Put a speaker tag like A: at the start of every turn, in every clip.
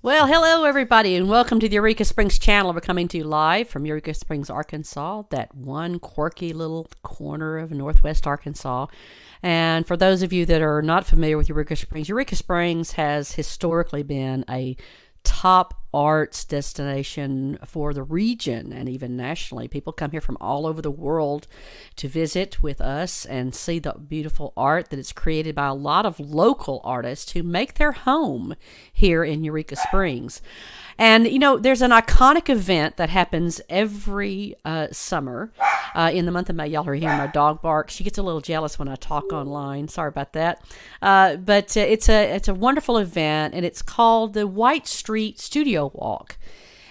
A: Well, hello everybody, and welcome to the Eureka Springs channel. We're coming to you live from Eureka Springs, Arkansas, that one quirky little corner of northwest Arkansas. And for those of you that are not familiar with Eureka Springs has historically been a top arts destination for the region and even nationally. People come here from all over the world to visit with us and see the beautiful art that is created by a lot of local artists who make their home here in Eureka Springs. And, you know, there's an iconic event that happens every summer in the month of May. Y'all are hearing my dog bark. She gets a little jealous when I talk online. Sorry about that. But it's a wonderful event, and it's called the White Street Studio Walk.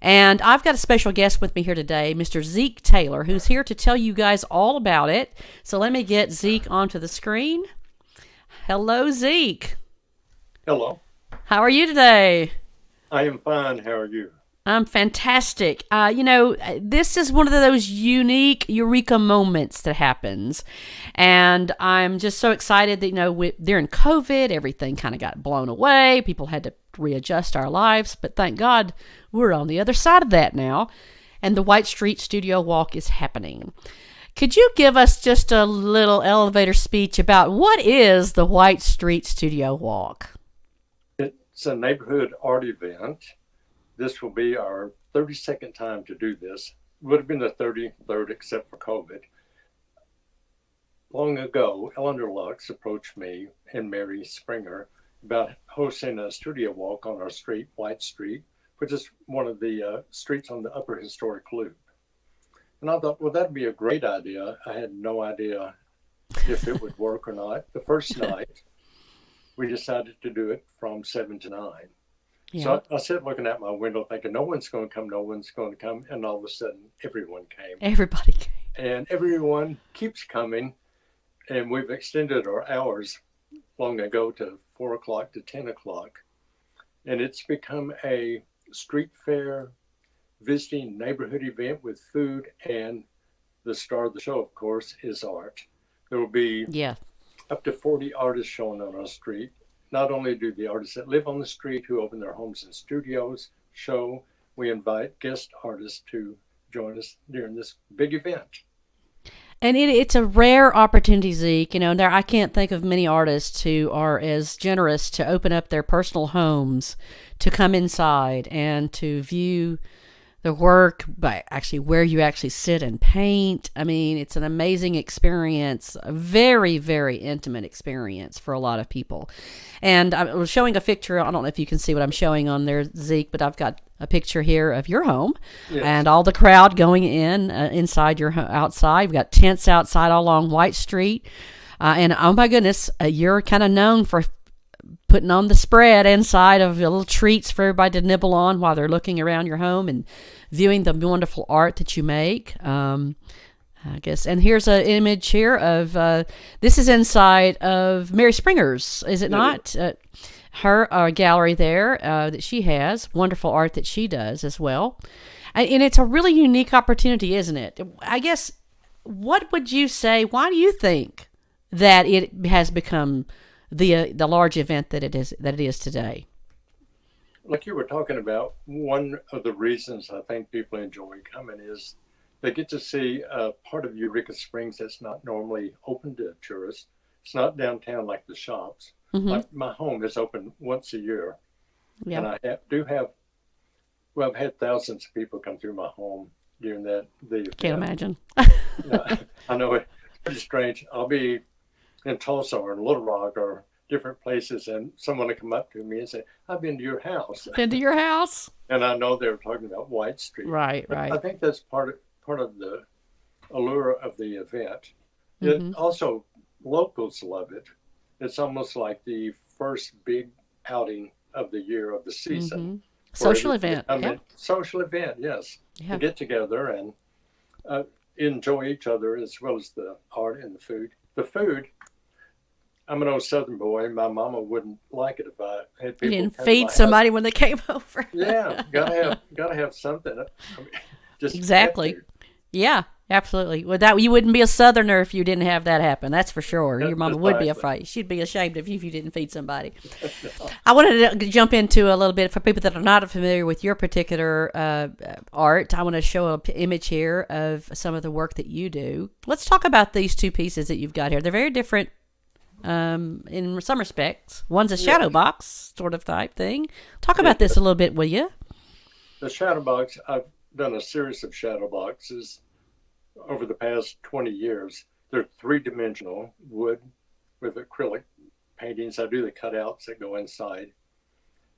A: And I've got a special guest with me here today, Mr. Zeke Taylor, who's here to tell you guys all about it. So let me get Zeke onto the screen. Hello, Zeke.
B: Hello.
A: How are you today?
B: I am fine. How are you?
A: I'm fantastic. This is one of those unique Eureka moments that happens. And I'm just so excited that, during COVID, everything kind of got blown away. People had to readjust our lives. But thank God we're on the other side of that now. And the White Street Studio Walk is happening. Could you give us just a little elevator speech about what is the White Street Studio Walk?
B: It's a neighborhood art event. This will be our 32nd time to do this. Would have been the 33rd except for COVID. Long ago, Eleanor Lux approached me and Mary Springer about hosting a studio walk on our street, White Street, which is one of the streets on the Upper Historic Loop. And I thought, well, that'd be a great idea. I had no idea if it would work or not. The first night, we decided to do it from 7 to 9. Yeah. So I sat looking out my window thinking, no one's going to come, no one's going to come. And all of a sudden, everyone came.
A: Everybody came.
B: And everyone keeps coming. And we've extended our hours long ago to 4 o'clock to 10 o'clock. And it's become a street fair, visiting neighborhood event with food. And the star of the show, of course, is art. There will be up to 40 artists showing on our street. Not only do the artists that live on the street who open their homes and studios show, we invite guest artists to join us during this big event.
A: And it's a rare opportunity, Zeke. I can't think of many artists who are as generous to open up their personal homes to come inside and to view the work, but actually where you actually sit and paint. I mean, it's an amazing experience, a very, very intimate experience for a lot of people. And I was showing a picture. I don't know if you can see what I'm showing on there, Zeke, but I've got a picture here of your home. Yes. And all the crowd going inside your outside. We've got tents outside all along White Street. And oh my goodness, you're kind of known for putting on the spread inside of little treats for everybody to nibble on while they're looking around your home and viewing the wonderful art that you make. I guess. And here's an image here of, this is inside of Mary Springer's, is it not? Her gallery there that she has, wonderful art that she does as well. And it's a really unique opportunity, isn't it? I guess, what would you say, why do you think that it has become the large event that it is today?
B: Like you were talking about, one of the reasons I think people enjoy coming is they get to see a part of Eureka Springs that's not normally open to tourists. It's not downtown like the shops. Mm-hmm. Like my home is open once a year. Yeah. And I've had thousands of people come through my home during the event.
A: Can't imagine.
B: I know it's pretty strange. I'll be in Tulsa or in Little Rock or different places, and someone will come up to me and say, I've been to your house.
A: Been to your house?
B: And I know they were talking about White Street.
A: Right.
B: I think that's part of the allure of the event. Mm-hmm. Also, locals love it. It's almost like the first big outing of the year, of the season.
A: Mm-hmm. Social event.
B: Social event, yes. Yeah. To get together and enjoy each other as well as the art and the food. The food, I'm an old Southern boy. My mama wouldn't like it if I had people.
A: You didn't feed somebody when they came over.
B: Yeah, gotta have something. I mean, just
A: exactly. Yeah, Absolutely. Well, that you wouldn't be a Southerner if you didn't have that happen. That's for sure. Your mama would be
B: Exactly.
A: afraid. She'd be ashamed of you if you didn't feed somebody. I wanted to jump into a little bit for people that are not familiar with your particular art. I want to show an image here of some of the work that you do. Let's talk about these two pieces that you've got here. They're very different in some respects. One's a shadow box sort of type thing. Talk about this a little bit, will you?
B: The shadow box, I've done a series of shadow boxes over the past 20 years. They're three-dimensional wood with acrylic paintings. I do the cutouts that go inside.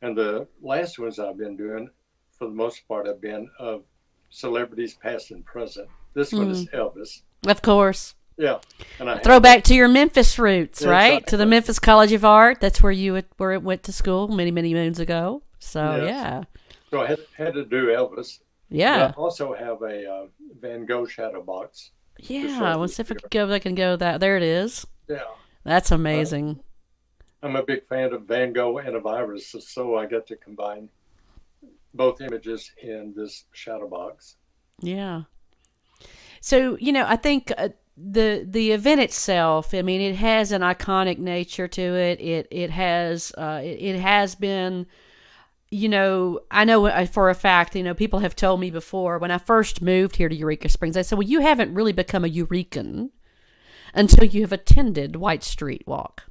B: And the last ones I've been doing, for the most part, have been of celebrities past and present. This one is Elvis.
A: Of course.
B: Yeah. And I
A: Throwback to your Memphis roots, right?
B: Exactly.
A: To the Memphis College of Art. That's where where it went to school many, many moons ago. So,
B: Yes.
A: yeah.
B: So I had to do Elvis.
A: Yeah.
B: But I also have a Van Gogh shadow box.
A: Yeah. Let's see if I can go that. There it is.
B: Yeah.
A: That's amazing.
B: I'm a big fan of Van Gogh and of Iris, so I get to combine both images in this shadow box.
A: Yeah. So, I think the event itself, I mean, it has an iconic nature to it. It has been, I know for a fact, people have told me before when I first moved here to Eureka Springs, they said, well, you haven't really become a Eurekan until you have attended White Street Walk.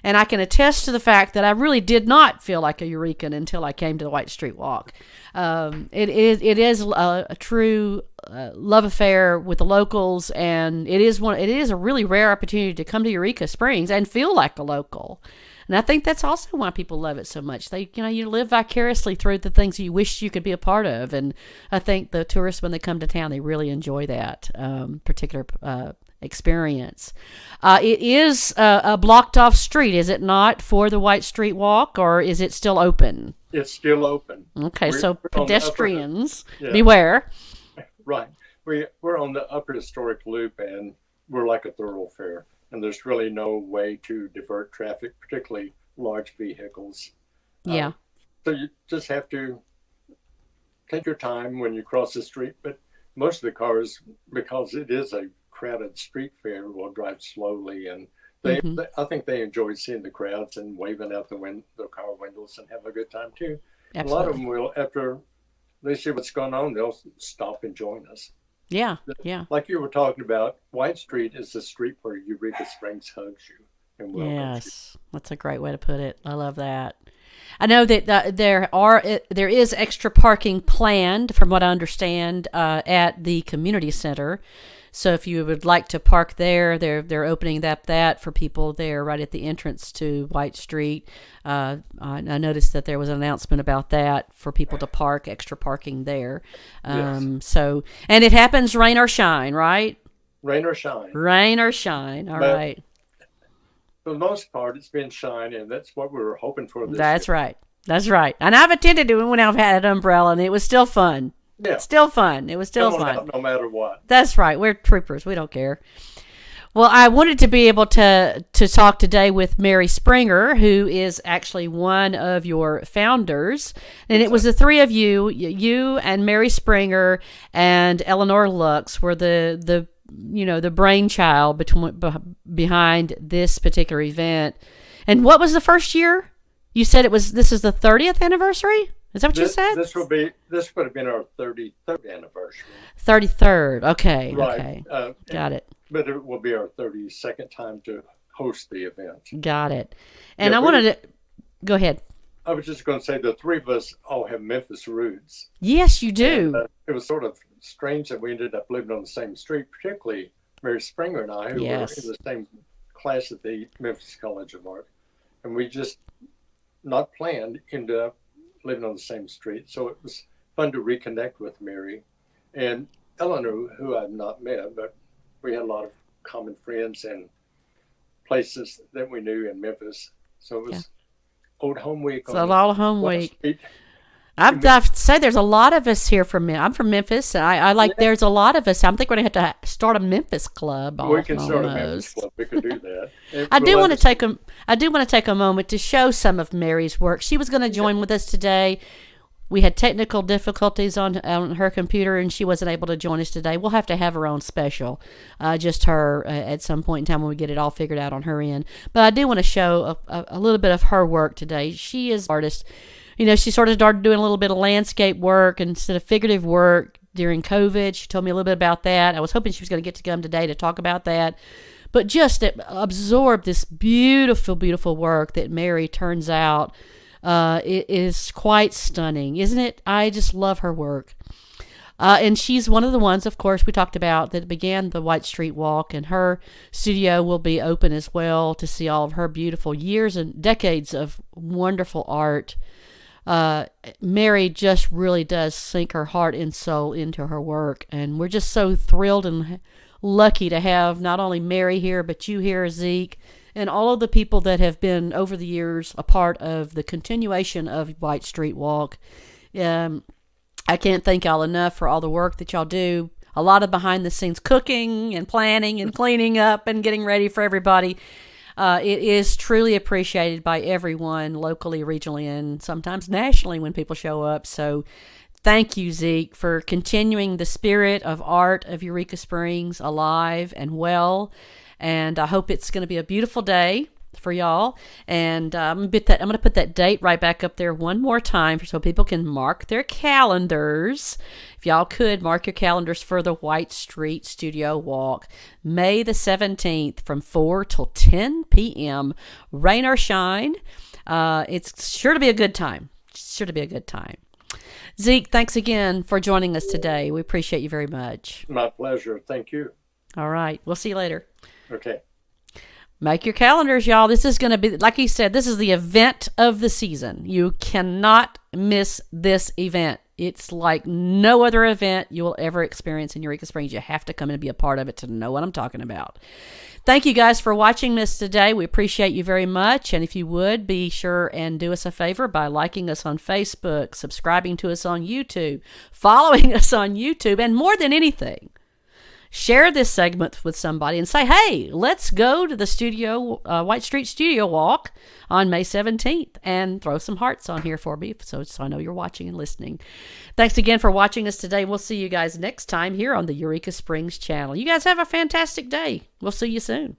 A: And I can attest to the fact that I really did not feel like a Eurekan until I came to the White Street Walk. It is a true love affair with the locals, and it is a really rare opportunity to come to Eureka Springs and feel like a local. And I think that's also why people love it so much. You live vicariously through the things you wish you could be a part of, and I think the tourists, when they come to town, they really enjoy that particular experience. It is a blocked off street, is it not, for the White Street Walk, or is it still open?
B: It's still open.
A: Okay, so pedestrians,
B: yeah.
A: beware.
B: Right. We're on the upper historic loop, and we're like a thoroughfare, and there's really no way to divert traffic, particularly large vehicles.
A: Yeah.
B: So you just have to take your time when you cross the street, but most of the cars, because it is a crowded street fair, will drive slowly, and I think they enjoy seeing the crowds and waving out the car windows and have a good time too.
A: Absolutely.
B: A lot of them will, after they see what's going on, they'll stop and join us.
A: Yeah, yeah.
B: Like you were talking about, White Street is the street where Eureka Springs hugs you and welcomes
A: Yes, that's a great way to put it. I love that. I know that there is extra parking planned, from what I understand, at the community center. So if you would like to park there, they're opening that for people there right at the entrance to White Street. I noticed that there was an announcement about that for people to park, extra parking there.
B: Yes.
A: So, and it happens rain or shine, right?
B: Rain or shine.
A: Rain or shine. All
B: But
A: right.
B: For the most part, it's been shine, and that's what we were hoping for this
A: That's
B: year.
A: right. That's right. And I've attended it when I've had an umbrella, and it was still fun.
B: Yeah.
A: Still fun. It was still
B: Come on
A: fun.
B: out no matter what.
A: That's right. We're troopers. We don't care. Well, I wanted to be able to talk today with Mary Springer, who is actually one of your founders. And it was the three of you and Mary Springer and Eleanor Lux were the brainchild behind this particular event. And what was the first year? You said this is the 30th anniversary? Is that what you said?
B: This would have been our 33rd anniversary.
A: 33rd. Okay.
B: Right.
A: Okay. Got it.
B: But it will be our 32nd time to host the event.
A: Got it. And I wanted to go ahead.
B: I was just going to say the three of us all have Memphis roots.
A: Yes, you do.
B: And, it was sort of strange that we ended up living on the same street, particularly Mary Springer and I, who were in the same class at the Memphis College of Art. And we just, not planned, ended up living on the same street. So it was fun to reconnect with Mary. And Eleanor, who I've not met, but we had a lot of common friends and places that we knew in Memphis. So it was old home week.
A: It's a lot of home week.
B: Street.
A: I've to say there's a lot of us here I'm from Memphis. I like there's a lot of us. I think we're going to have to start a Memphis club.
B: We can start a Memphis club. We could do that.
A: I do want to take a moment to show some of Mary's work. She was going to join with us today. We had technical difficulties on her computer, and she wasn't able to join us today. We'll have to have her on special, just her at some point in time when we get it all figured out on her end. But I do want to show a little bit of her work today. She is an artist. You know, she sort of started doing a little bit of landscape work instead of figurative work during COVID. She told me a little bit about that. I was hoping she was going to get to come today to talk about that. But just absorb this beautiful, beautiful work that Mary turns out. It is quite stunning, isn't it? I just love her work. And she's one of the ones, of course, we talked about that began the White Street Walk, and her studio will be open as well to see all of her beautiful years and decades of wonderful art. Mary just really does sink her heart and soul into her work, and we're just so thrilled and lucky to have not only Mary here, but you here, Zeke, and all of the people that have been over the years a part of the continuation of White Street Walk. I can't thank y'all enough for all the work that y'all do. A lot of behind the scenes cooking and planning and cleaning up and getting ready for everybody. It is truly appreciated by everyone locally, regionally, and sometimes nationally when people show up. So thank you, Zeke, for continuing the spirit of art of Eureka Springs alive and well. And I hope it's going to be a beautiful day for y'all. And I'm going to put that date right back up there one more time so people can mark their calendars. If y'all could mark your calendars for the White Street Studio Walk, May the 17th from 4 till 10 p.m. Rain or shine. It's sure to be a good time. Sure to be a good time. Zeke, thanks again for joining us today. We appreciate you very much.
B: My pleasure. Thank you.
A: All right. We'll see you later.
B: Okay.
A: Make your calendars, y'all. This is going to be, like he said, this is the event of the season. You cannot miss this event. It's like no other event you will ever experience in Eureka Springs. You have to come and be a part of it to know what I'm talking about. Thank you guys for watching this today. We appreciate you very much. And if you would, be sure and do us a favor by liking us on Facebook, subscribing to us on YouTube, following us on YouTube, and more than anything, share this segment with somebody and say, hey, let's go to the White Street Studio Walk on May 17th, and throw some hearts on here for me so I know you're watching and listening. Thanks again for watching us today. We'll see you guys next time here on the Eureka Springs channel. You guys have a fantastic day. We'll see you soon.